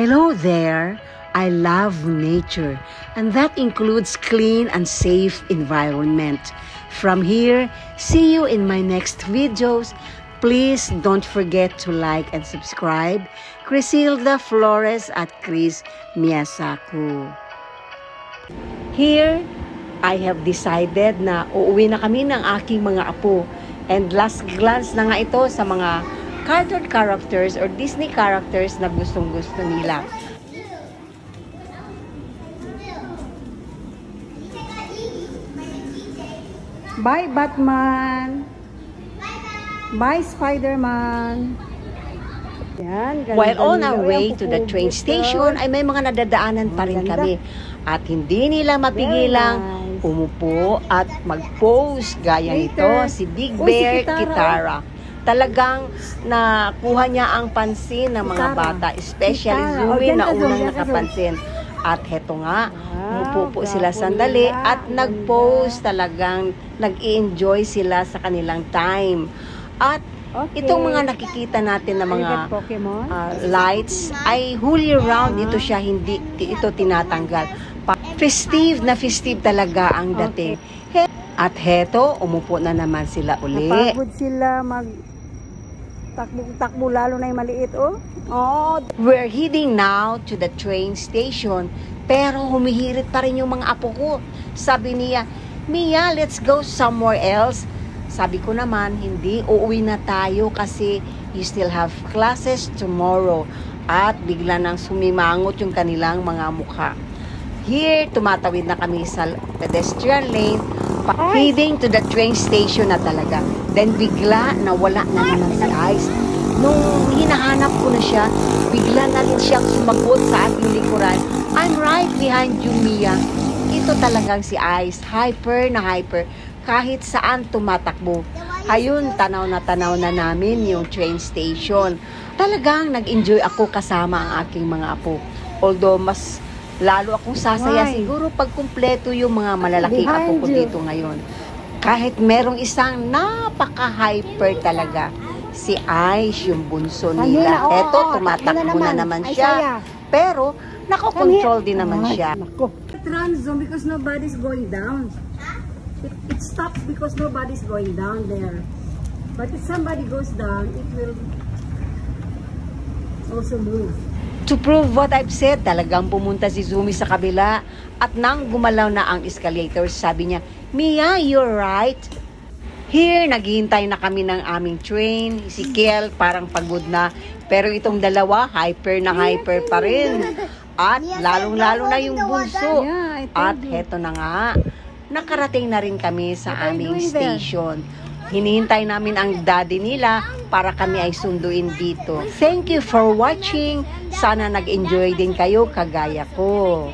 Hello there! I love nature, and that includes clean and safe environment. From here, see you in my next videos. Please don't forget to like and subscribe. Crisilda Flores at Chris Miyasaku. Here, I have decided na uuwi na kami ng aking mga apo. And last glance na nga ito sa mga cartoon characters or Disney characters na gustong-gusto nila. Bye, Batman! Bye, Spider-Man! While on our way to the train station, ay may mga nadadaanan pa rin kami. At hindi nila mapigilang umupo at mag-pose gaya nito si Big Bear Kitara. Talagang nakuha niya ang pansin ng mga bata, especially Zumi na unang nakapansin. At heto nga, umupo po sila sandali at nag-pose, talagang nag-i-enjoy sila sa kanilang time. At itong mga nakikita natin na mga lights ay whole year round ito siya, hindi ito tinatanggal. Festive na festive talaga ang dating. At heto, umupo na naman sila uli. Napagod sila takbo lalo na yung maliit, oh. We're heading now to the train station, pero humihirit pa rin yung mga apo ko. Sabi niya, Mia, let's go somewhere else. Sabi ko naman, hindi, uuwi na tayo kasi you still have classes tomorrow. At bigla nang sumimangot yung kanilang mga mukha. Here, tumatawid na kami sa pedestrian lane, heading to the train station na talaga. Then bigla, nawala na naman si Ice. Nung hinahanap ko na siya, bigla na rin siyang sumagot sa ating likuran. I'm right behind you, Mia. Ito talagang si Ice, hyper na hyper. Kahit saan tumatakbo. Ayun, tanaw na namin yung train station. Talagang nag-enjoy ako kasama ang aking mga apo. Although mas lalo akong sasaya siguro pag kumpleto yung mga malalaking apo ko dito ngayon. Kahit merong isang napaka-hyper talaga. Si Ice, yung bunso nila. Eto, tumatakbo na naman siya. Pero, nakokontrol din naman siya. It runs down because nobody's going down. It stops because nobody's going down there. But if somebody goes down, it will also move. To prove what I've said, talagang pumunta si Zumi sa kabila at nang gumalaw na ang escalator, sabi niya, Mia, you're right. Here, naghihintay na kami ng aming train. Si Kiel parang pagod na, pero itong dalawa, hyper na hyper pa rin. At lalong-lalo na yung bunso. At heto na nga, nakarating na rin kami sa aming station. Hinihintay namin ang daddy nila para kami ay sunduin dito. Thank you for watching. Sana nag-enjoy din kayo kagaya ko.